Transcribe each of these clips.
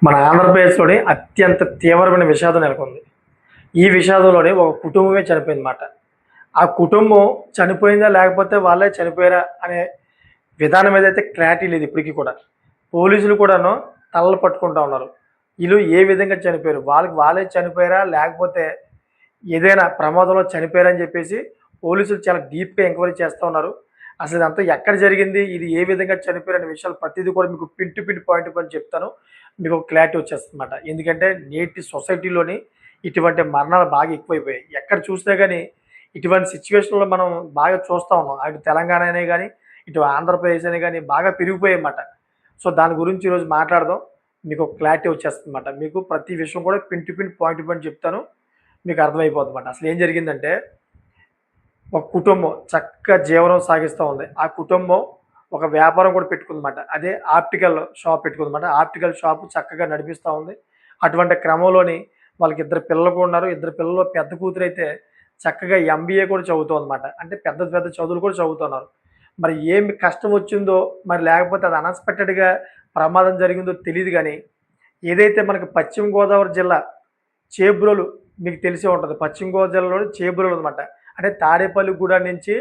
మన ఆంధ్రప్రదేశ్‌లోని అత్యంత తీవ్రమైన విషాదం నెలకొంది. ఈ విషాదంలోనే ఒక కుటుంబమే చనిపోయిందన్నమాట. ఆ కుటుంబం చనిపోయిందా? లేకపోతే వాళ్ళే చనిపోయారా? అనే విధానం ఏదైతే క్లారిటీ లేదు ఇప్పటికి కూడా. పోలీసులు కూడాను తలలు పట్టుకుంటా ఉన్నారు. ఈళ్ళు ఏ విధంగా చనిపోయారు? వాళ్ళకి వాళ్ళే చనిపోయారా? లేకపోతే ఏదైనా ప్రమాదంలో చనిపోయారని చెప్పేసి పోలీసులు చాలా డీప్‌గా ఎంక్వైరీ చేస్తా ఉన్నారు. అసలు ఇదంతా ఎక్కడ జరిగింది? ఇది ఏ విధంగా చనిపోయారనే విషయాలు ప్రతీది కూడా మీకు pin to pin, point to point చెప్తాను. మీకు ఒక క్లారిటీ వచ్చేస్తుందన్నమాట. ఎందుకంటే నేటి సొసైటీలోని ఇటువంటి మరణాలు బాగా ఎక్కువైపోయాయి. ఎక్కడ చూసినా గాని ఇటువంటి సిట్యుయేషన్‌లో మనం బాగా చూస్తా ఉన్నాం. అటు తెలంగాణ అనే గాని, ఇటు ఆంధ్రప్రదేశ్ అనే గాని బాగా పెరిగిపోయాయన్నమాట. సో, దాని గురించి ఈరోజు మాట్లాడదాం. మీకు ఒక క్లారిటీ వచ్చేస్తుందన్నమాట. మీకు ప్రతి విషయం కూడా pin to pin, point to point చెప్తాను. మీకు అర్థమైపోద్దన్నమాట. అసలేం జరిగిందంటే, ఒక కుటుంబం చక్కగా జీవనం సాగిస్తా ఉంది. ఆ కుటుంబం ఒక వ్యాపారం కూడా పెట్టుకుందన్నమాట. అదే ఆప్టికల్ షాప్ పెట్టుకుందన్నమాట. ఆప్టికల్ షాప్ చక్కగా నడిపిస్తా ఉంది. అటువంటి క్రమంలోని వాళ్ళకి ఇద్దరు పిల్లలు కూడా ఉన్నారు. ఇద్దరు పిల్లల్లో పెద్ద కూతురైతే చక్కగా ఎంబీఏ కూడా చదువుతోందన్నమాట. అంటే పెద్ద పెద్ద చదువులు కూడా చదువుతున్నారు. మరి ఏమి కష్టం వచ్చిందో, మరి లేకపోతే అది అన్‌ఎక్స్‌పెక్టెడ్‌గా ప్రమాదం జరిగిందో తెలీదు గానీ, ఏదైతే మనకి పశ్చిమ గోదావరి జిల్లా చేబ్రోలు మీకు తెలిసే ఉంటది. పశ్చిమ గోదావరి జిల్లాలోని చేబ్రోలు అనమాట. అంటే తాడేపల్లిగూడెం నుంచి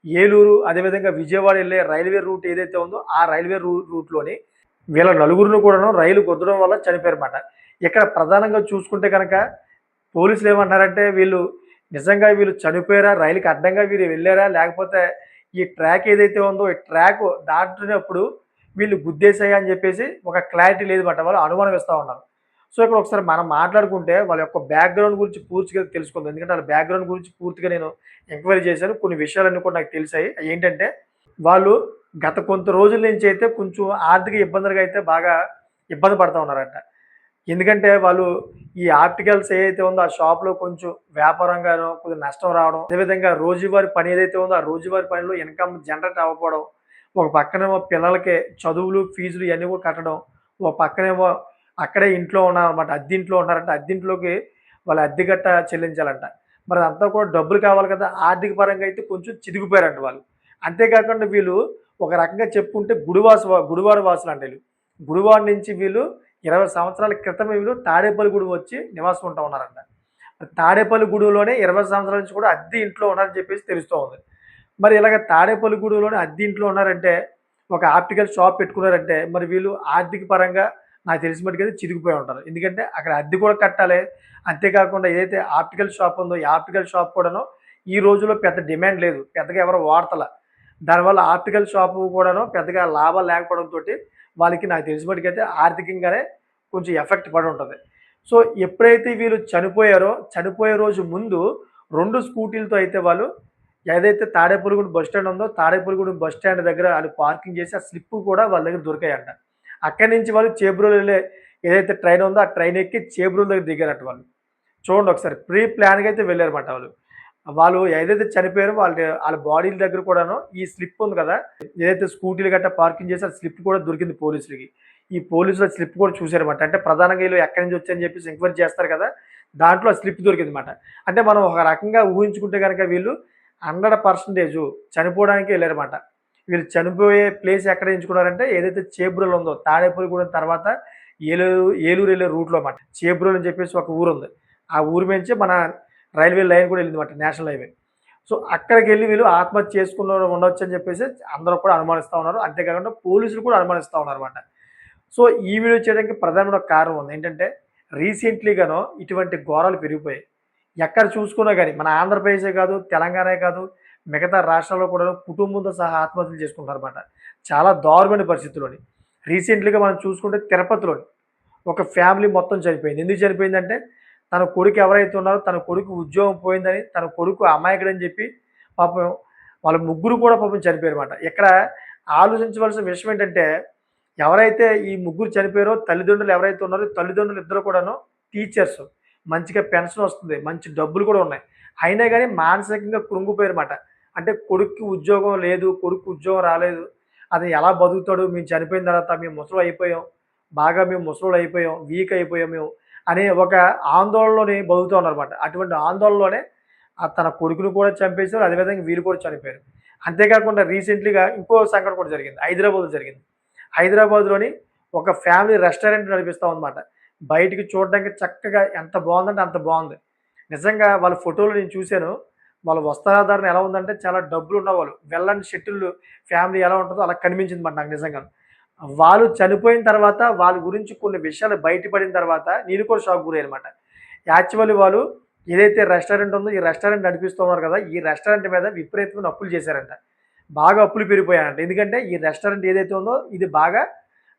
ఏలూరు, అదేవిధంగా విజయవాడ ఎళ్ళే రైల్వే రూట్ ఏదైతే ఉందో, ఆ రైల్వే రూట్‌లోని వీళ్ళ నలుగురిని కూడాను రైలు గుద్దడం వల్ల చనిపోయారన్నమాట. ఇక్కడ ప్రధానంగా చూసుకుంటే గనక పోలీసులు ఏమంటున్నారంటే, వీళ్ళు నిజంగా చనిపోయారా? రైలుకి అడ్డంగా వీరు వెళ్లారా? లేకపోతే ఈ ట్రాక్ ఏదైతే ఉందో, ఈ ట్రాక్ దాటుతున్నప్పుడు వీళ్ళు గుద్దేసాయా అని చెప్పేసి ఒక క్లారిటీ లేదన్నమాట. వాళ్ళు అనుమానం ఇస్తా ఉన్నారు. సో, ఇక్కడ ఒకసారి మనం మాట్లాడుకుంటే వాళ్ళ యొక్క బ్యాక్‌గ్రౌండ్ గురించి పూర్తిగా తెలుసుకుందాం. ఎందుకంటే ఆళ్ళ బ్యాక్‌గ్రౌండ్ గురించి పూర్తిగా నేను ఎంక్వైరీ చేశాను. కొన్ని విషయాలన్నీ కూడా నాకు తెలిసాయి. అయేంటంటే వాళ్ళు గత కొంత రోజుల నుంచి అయితే కొంచెం ఆర్థిక ఇబ్బందులుగా అయితే బాగా ఇబ్బంది పడతా ఉన్నారంట. ఎందుకంటే వాళ్ళు ఈ ఆర్టికల్స్ ఏదైతే ఉందో ఆ షాప్‌లో కొంచెం వ్యాపారంగాను కొద్దిగా నష్టం రావడం. అదేవిధంగా రోజువారీ పని ఏదైతే ఉందో ఆ రోజువారీ పనిలో ఇన్‌కమ్ జనరేట్ అవ్వకపోవడం. ఒక పక్కనేమో పిల్లలకి చదువులు, ఫీజులు ఇయన్నీ కూడా కట్టడం. ఒక పక్కనేమో అక్కడే ఇంట్లో ఉన్నారనమాట. అద్దింట్లో ఉన్నారంట. అద్దింట్లోకి వాళ్ళ అద్దె గట్టా చెల్లించాలంట. మరి అదంతా కూడా డబ్బులు కావాలి కదా! ఆర్థిక పరంగా అయితే కొంచెం చితికిపోయారంట వాళ్ళు. అంతేకాకుండా వీళ్ళు ఒక రకంగా చెప్పుకుంటే గుడివాడ వాసులంట ఈళ్ళు. గుడివాడ నుంచి వీళ్ళు 20 సంవత్సరాల క్రితం వీళ్ళు తాడేపల్లిగూడెం వచ్చి నివాసం ఉంటా ఉన్నారంట. తాడేపల్లిగూడెంలోనే 20 సంవత్సరాల నుంచి కూడా అద్దె ఇంట్లో ఉన్నారని చెప్పేసి తెలుస్తా ఉంది. మరి ఇలాగ తాడేపల్లిగూడెంలోనే అద్దె ఇంట్లో ఉన్నారంటే, ఒక ఆప్టికల్ షాప్ పెట్టుకున్నారంటే, మరి వీళ్ళు ఆర్థిక పరంగా నాకు తెలిసిన మట్టుకైతే చితికిపోయి ఉంటారు. ఎందుకంటే అక్కడ అద్దె కూడా కట్టాలి. అంతేకాకుండా ఏదైతే ఆప్టికల్ షాప్ ఉందో, ఈ ఆప్టికల్ షాప్ కూడాను ఈ రోజుల్లో పెద్ద డిమాండ్ లేదు. పెద్దగా ఎవరు వాడతల. దానివల్ల ఆప్టికల్ షాపు కూడాను పెద్దగా లాభాలు లేకపోవడంతోటి వాళ్ళకి నాకు తెలిసిన మట్టుకైతే ఆర్థికంగానే కొంచెం ఎఫెక్ట్ పడి ఉంటది. సో, ఎప్పుడైతే వీళ్ళు చనిపోయారో, చనిపోయే రోజు ముందు 2 స్కూటీలతో అయితే వాళ్ళు ఏదైతే తాడేపల్లిగూడెం బస్ స్టాండ్ ఉందో, తాడేపల్లిగూడెం బస్ స్టాండ్ దగ్గర ఆళ్ళు పార్కింగ్ చేసి ఆ స్లిప్ కూడా వాళ్ళ దగ్గర దొరికాయంట. అక్కడి నుంచి వాళ్ళు చేబ్రోలు ఎళ్ళే ఏదైతే ట్రైన్ ఉందో, ఆ ట్రైన్ ఎక్కి చేబ్రోలు దగ్గర దిగారట వాళ్ళు. చూడండి ఒకసారి ప్రీ ప్లాన్‌గా అయితే వెళ్లారన్నమాట వాళ్ళు. వాళ్ళు ఏదైతే చనిపోయారో ఆళ్ళ బాడీల దగ్గర కూడాను ఈ స్లిప్ ఉంది కదా! ఏదైతే స్కూటీలు గట్టా పార్కింగ్ చేసి ఆ స్లిప్ కూడా దొరికింది పోలీసులకి. ఈ పోలీసులు ఆ స్లిప్ కూడా చూసారన్నమాట. అంటే ప్రధానంగా ఈళ్ళు ఎక్కడి నుంచి వచ్చారని చెప్పేసి ఎంక్వైరీ చేస్తారు కదా! దాంట్లో ఆ స్లిప్ దొరికిందన్నమాట. అంటే మనం ఒక రకంగా ఊహించుకుంటే గనక వీళ్ళు 100% చనిపోవడానికే ఎళ్లారన్నమాట. వీళ్ళు చనిపోయే ప్లేస్ ఎక్కడ ఎంచుకున్నారంటే ఏదైతే చేబ్రోలు ఉందో తాడేపల్లిగూడెం తర్వాత ఏలూరు ఎళ్ళే రూట్‌లో మాట. చేబ్రోలు అని చెప్పేసి ఒక ఊరుంది. ఆ ఊరు మించి మన రైల్వే లైన్ కూడా ఎళ్ళిందన్నమాట. National highway. సో, అక్కడికెళ్ళి వీళ్ళు ఆత్మహత్య చేసుకున్న ఉండొచ్చని చెప్పేసి అందరూ కూడా అనుమానిస్తా ఉన్నారు. అంతేకాకుండా పోలీసులు కూడా అనుమానిస్తా ఉన్నారన్నమాట. సో, ఈ వీడియో చేయడానికి ప్రధానమైన ఒక కారణం ఉంది. ఏంటంటే రీసెంట్‌లీగాను ఇటువంటి ఘోరాలు పెరిగిపోయాయి. ఎక్కడ చూసుకున్నా గాని మన ఆంధ్రప్రదేశే కాదు, తెలంగాణే కాదు, మిగతా రాష్ట్రాల్లో కూడాను కుటుంబంతో సహా ఆత్మహత్యలు చేసుకుంటున్నారన్నమాట. చాలా దారుణమైన పరిస్థితిలోని. రీసెంట్‌లీగా మనం చూసుకుంటే తిరుపతిలోని ఒక ఫ్యామిలీ మొత్తం చనిపోయింది. ఎందుకు చనిపోయిందంటే, తన కొడుకు ఎవరైతే ఉన్నారో తన కొడుకు ఉద్యోగం పోయిందని, తన కొడుకు అమాయకుడని చెప్పి పాపం వాళ్ళ ముగ్గురు కూడా పాపం చనిపోయారన్నమాట. ఇక్కడ ఆలోచించవలసిన విషయం ఏంటంటే, ఎవరైతే ఈ ముగ్గురు చనిపోయారో తల్లిదండ్రులు ఎవరైతే ఉన్నారో తల్లిదండ్రులు ఇద్దరు కూడాను టీచర్స్. మంచిగా పెన్షన్ వస్తుంది. మంచి డబ్బులు కూడా ఉన్నాయి. అయినా గాని మానసికంగా కృంగిపోయారన్నమాట. అంటే కొడుక్కి ఉద్యోగం లేదు, కొడుక్కి ఉద్యోగం రాలేదు. అది ఎలా బతుకుతాడు? మేము చనిపోయిన తర్వాత మేము ముసలోళ్ళయిపోయాం. బాగా మేము ముసలోళ్ళయిపోయాం. వీక్ అయిపోయాం మేము. అనే ఒక ఆందోళనలోని బతుకుతూ ఉన్నారన్నమాట. అటువంటి ఆందోళనలోనే తన కొడుకుని కూడా చంపేసారు. అదేవిధంగా వీళ్ళు కూడా చనిపోయారు. అంతేకాకుండా రీసెంట్‌లీగా ఇంకో సంఘటన కూడా జరిగింది. హైదరాబాద్‌లో జరిగింది. హైదరాబాద్‌లోని ఒక ఫ్యామిలీ రెస్టారెంట్ నడిపిస్తాం అనమాట. బయటికి చూడడానికి చక్కగా ఎంత బావుందంటే అంత బావుంది. నిజంగా వాళ్ళ ఫోటోలు నేను చూసాను. వాళ్ళ వస్త్రాధారణ ఎలా ఉందంటే చాలా డబ్బులున్నవాళ్ళు. వెల్లంటి షెట్టిల్లు ఫ్యామిలీ ఎలా ఉంటదో అలా కనిపించిందన్నమాట నాకు నిజంగాను. వాళ్ళు చనిపోయిన తర్వాత వాళ్ళ గురించి కొన్ని విషయాలు బయటపడిన తర్వాత నేను కూడా షాక్ గురయ్యానన్నమాట. యాక్చువల్లీ వాళ్ళు ఏదైతే రెస్టారెంట్ ఉందో ఈ రెస్టారెంట్ నడిపిస్తూ ఉన్నారు కదా! ఈ రెస్టారెంట్ మీద విపరీతమైన అప్పులు చేశారంట. బాగా అప్పులు పెరిగిపోయాయంట. ఎందుకంటే ఈ రెస్టారెంట్ ఏదైతే ఉందో ఇది బాగా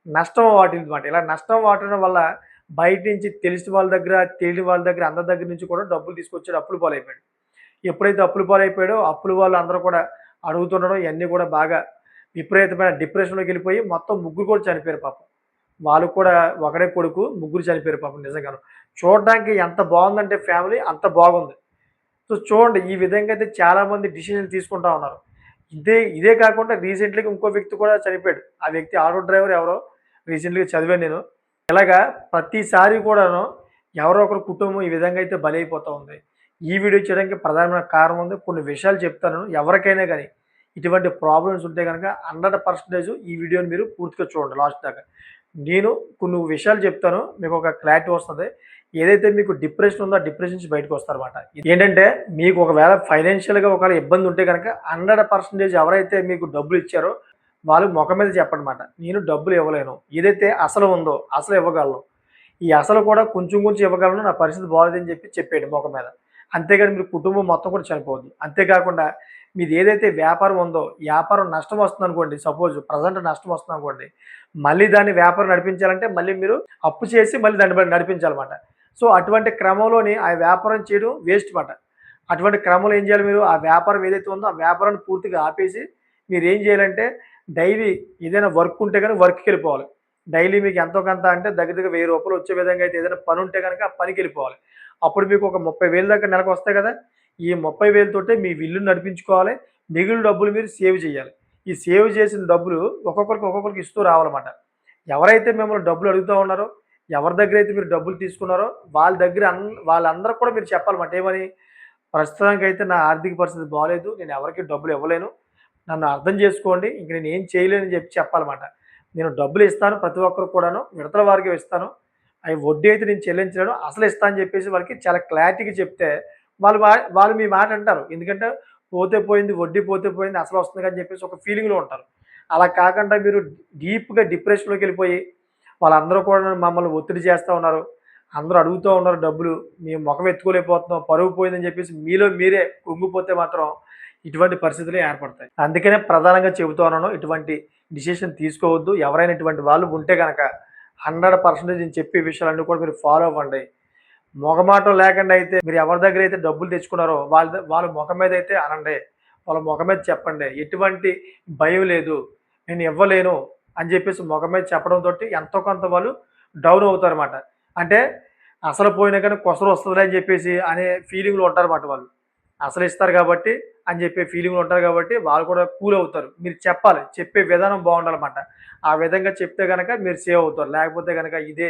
నష్టం వాటిల్లమాట. ఇలా నష్టం వాటిల్లడం వల్ల బయట నుంచి తెలిసిన వాళ్ళ దగ్గర, తెలియని వాళ్ళ దగ్గర అందరి దగ్గర నుంచి కూడా డబ్బులు తీసుకొచ్చాడు. అప్పుల పాలైపోయాడు. ఎప్పుడైతే అప్పుల పాలైపోయాడో అప్పుల వాళ్ళు అందరూ కూడా అడుగుతుండడం ఇయన్నీ కూడా బాగా విపరీతమైన డిప్రెషన్‌లోకెళ్ళిపోయి మొత్తం ముగ్గురు కూడా చనిపోయారు పాపం. వాళ్ళు కూడా ఒకడే కొడుకు, ముగ్గురు చనిపోయారు పాపం నిజంగాను. చూడడానికి ఎంత బావుందంటే ఫ్యామిలీ అంత బాగుంది. సో, చూడండి ఈ విధంగా అయితే చాలామంది డిసిషన్ తీసుకుంటా ఉన్నారు. ఇదే కాకుండా రీసెంట్‌లీగా ఇంకో వ్యక్తి కూడా చనిపోయాడు. ఆ వ్యక్తి ఆటో డ్రైవర్ ఎవరో రీసెంట్‌లీగా చదివాను నేను. ఇలాగా ప్రతిసారి కూడాను ఎవరో ఒకరి కుటుంబం ఈ విధంగా అయితే బలైపోతా ఉంది. ఈ వీడియో చేయడానికి ప్రధానమైన కారణం ఉంది. కొన్ని విషయాలు చెప్తాను. ఎవరికైనా గాని ఇటువంటి ప్రాబ్లమ్స్ ఉంటే గనక 100% ఈ వీడియోని మీరు పూర్తిగా చూడండి లాస్ట్ దాకా. నేను కొన్ని విషయాలు చెప్తాను. మీకొక క్లారిటీ వస్తది. ఏదైతే మీకు డిప్రెషన్ ఉందో, ఆ డిప్రెషన్ నుంచి బయటకొస్తారన్నమాట. ఏంటంటే మీకు ఒకవేళ ఫైనాన్షియల్‌గా ఒకవేళ ఇబ్బంది ఉంటే గనక 100% ఎవరైతే మీకు డబ్బులిచ్చారో వాళ్ళు మొఖం మీద చెప్పడమాట. నేను డబ్బులు ఇవ్వలేను. ఏదైతే అసలు ఉందో అసలు ఇవ్వగలను. ఈ అసలు కూడా కొంచెం కొంచెం ఇవ్వగలను. నా పరిస్థితి బాలేదని చెప్పేయండి మొఖం మీద. అంతేగాని మీరు కుటుంబం మొత్తం కూడా చనిపోద్ది. అంతేకాకుండా మీది ఏదైతే వ్యాపారం ఉందో, వ్యాపారం నష్టం వస్తుందనుకోండి సపోజ్ ప్రెజెంట్ నష్టం వస్తుందనుకోండి. మళ్ళీ దాన్ని వ్యాపారం నడిపించాలంటే మళ్ళీ మీరు అప్పు చేసి మళ్ళీ దాన్ని నడిపించాలన్నమాట. సో, అటువంటి క్రమంలోని ఆ వ్యాపారం చేయడం వేస్ట్ మాట. అటువంటి క్రమంలో ఏం చేయాలి మీరు? ఆ వ్యాపారం ఏదైతే ఉందో ఆ వ్యాపారాన్ని పూర్తిగా ఆపేసి మీరేం చేయాలంటే డైలీ ఏదైనా వర్క్ ఉంటే గనుక వర్క్‌కెళ్ళిపోవాలి. డైలీ మీకు ఎంతో కొంత అంటే దగ్గర దగ్గర రూ. 1000 వచ్చే విధంగా అయితే ఏదైనా పని ఉంటే గనక ఆ పనికెళ్ళిపోవాలి. అప్పుడు మీకు ఒక 30,000 దాకా నెలకొస్తాయి కదా! ఈ 30,000 తోటే మీ ఇల్లుని నడిపించుకోవాలి. మిగిలిన డబ్బులు మీరు సేవ్ చేయాలి. ఈ సేవ్ చేసిన డబ్బులు ఒక్కొక్కరికి ఇస్తూ రావాలన్నమాట. ఎవరైతే మిమ్మల్ని డబ్బులు అడుగుతా ఉన్నారో, ఎవరి దగ్గరైతే మీరు డబ్బులు తీసుకున్నారో వాళ్ళ దగ్గర వాళ్ళందరికి కూడా మీరు చెప్పాలన్నమాట. ఏమని? ప్రస్తుతానికైతే నా ఆర్థిక పరిస్థితి బాలేదు. నేను ఎవరికీ డబ్బులు ఇవ్వలేను. నన్ను అర్థం చేసుకోండి. ఇంక నేను ఏం చేయలేనని చెప్పాలన్నమాట. నేను డబ్బులు ఇస్తాను ప్రతి ఒక్కరికి కూడాను. విడతల వారీగా ఇస్తాను. అయి వడ్డీ అయితే నేను చెల్లించలేను. అసలు ఇస్తా అని చెప్పేసి వాళ్ళకి చాలా క్లారిటీగా చెప్తే వాళ్ళు మీ మాట అంటారు. ఎందుకంటే పోతే పోయింది, వడ్డీ పోతే పోయింది, అసలు వస్తుంది అని చెప్పేసి ఒక ఫీలింగ్‌లో ఉంటారు. అలా కాకుండా మీరు డీప్‌గా డిప్రెషన్‌లోకెళ్ళిపోయి వాళ్ళందరూ కూడా మమ్మల్ని ఒత్తిడి చేస్తా ఉన్నారు. అందరూ అడుగుతూ ఉన్నారు డబ్బులు. మేము మొఖం ఎత్తుకోలేకపోతున్నాం. పరువు పోయిందని చెప్పేసి మీలో మీరే కృంగిపోతే మాత్రం ఇటువంటి పరిస్థితులే ఏర్పడతాయి. అందుకనే ప్రధానంగా చెబుతా ఉన్నాను. ఇటువంటి డిసిషన్ తీసుకోవద్దు. ఎవరైనా ఇటువంటి వాళ్ళు ఉంటే గనక 100% నేను చెప్పే విషయాలన్నీ కూడా మీరు ఫాలో అవ్వండి. మొగమాటం లేకుండా అయితే మీరు ఎవరి దగ్గరైతే డబ్బులు తెచ్చుకున్నారో వాళ్ళ మొఖం మీద అయితే అనండి. వాళ్ళ మొఖం మీద చెప్పండి. ఎటువంటి భయం లేదు. నేను ఇవ్వలేను అని చెప్పేసి మొఖం మీద చెప్పడంతోటి ఎంతో కొంత వాళ్ళు డౌన్ అవుతారన్నమాట. అంటే అసలు పోయినా కానీ కొసరు వస్తదిలే అని చెప్పేసి అనే ఫీలింగ్‌లో ఉంటారన్నమాట వాళ్ళు. అసలు ఇస్తారు కాబట్టి అని చెప్పే ఫీలింగ్‌లో ఉంటారు కాబట్టి వాళ్ళు కూడా కూల్ అవుతారు. మీరు చెప్పాలి. చెప్పే విధానం బావుండాలన్నమాట. ఆ విధంగా చెప్తే గనక మీరు సేవ్ అవుతారు. లేకపోతే గనక ఇదే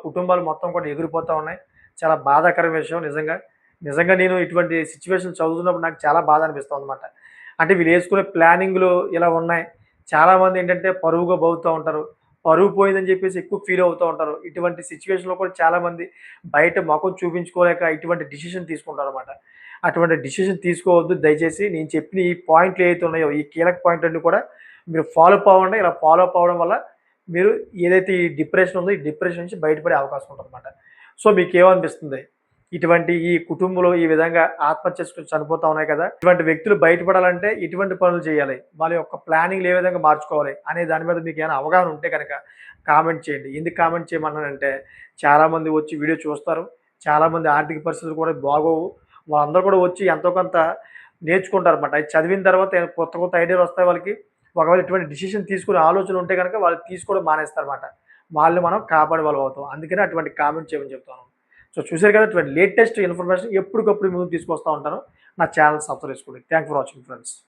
కుటుంబాలు మొత్తం కూడా ఎగిరిపోతా ఉన్నాయి. చాలా బాధాకరమైన విషయం నిజంగా. నిజంగా నేను ఇటువంటి సిట్యుయేషన్ చదువుతున్నప్పుడు నాకు చాలా బాధ అనిపిస్తుందన్నమాట. అంటే వీళ్ళేసుకునే ప్లానింగ్‌లు ఇలా ఉన్నాయి. చాలామందేంటంటే పరువుగా బతుకుతా ఉంటారు. పరువు పోయిందని చెప్పేసి ఎక్కువ ఫీల్ అవుతూ ఉంటారు. ఇటువంటి సిట్యుయేషన్‌లో కూడా చాలామంది బయట మొఖం చూపించుకోలేక ఇటువంటి డిసిషన్ తీసుకుంటారన్నమాట. అటువంటి డిసిషన్ తీసుకోవద్దు దయచేసి. నేను చెప్పిన ఈ పాయింట్లు ఏవైతే ఉన్నాయో, ఈ కీలక పాయింట్లన్నీ కూడా మీరు ఫాలో అప్ అవ్వండి. ఇలా ఫాలో అప్ అవ్వడం వల్ల మీరు ఏదైతే ఈ డిప్రెషన్ ఉందో, ఈ డిప్రెషన్ నుంచి బయటపడే అవకాశం ఉంటదన్నమాట. సో, మీకేమనిపిస్తుంది? ఇటువంటి ఈ కుటుంబంలో ఈ విధంగా ఆత్మహత్య చేసుకొని చనిపోతా ఉన్నాయి కదా! ఇటువంటి వ్యక్తులు బయటపడాలంటే ఎటువంటి పనులు చేయాలి? వాళ్ళ యొక్క ప్లానింగ్‌లు ఏ విధంగా మార్చుకోవాలి? అనే దాని మీద మీకేమైనా అవగాహన ఉంటే గనక కామెంట్ చేయండి. ఎందుకు కామెంట్ చేయమన్నానంటే చాలామంది వచ్చి వీడియో చూస్తారు. చాలామంది ఆర్థిక పరిస్థితులు కూడా బాగోవు. వాళ్ళందరూ కూడా వచ్చి ఎంతో కొంత నేర్చుకుంటారన్నమాట. అది చదివిన తర్వాత కొత్త కొత్త ఐడియాలు వస్తాయి వాళ్ళకి. ఒకవేళ ఇటువంటి డిసిషన్ తీసుకునే ఆలోచనలు ఉంటే గనక వాళ్ళు తీసుకోవడం మానేస్తారన్నమాట. వాళ్ళని మనం కాపాడే వాళ్ళం అవుతాం. అందుకనే అటువంటి కామెంట్ చేయమని చెప్తాను. సో, చూసారు కదా! ఇటువంటి లేటెస్ట్ ఇన్ఫర్మేషన్ ఎప్పటికప్పుడు మీ ముందుకు తీసుకొస్తా ఉంటాను. నా ఛానెల్ సబ్స్క్రైబ్ చేసుకోండి. Thanks for watching friends.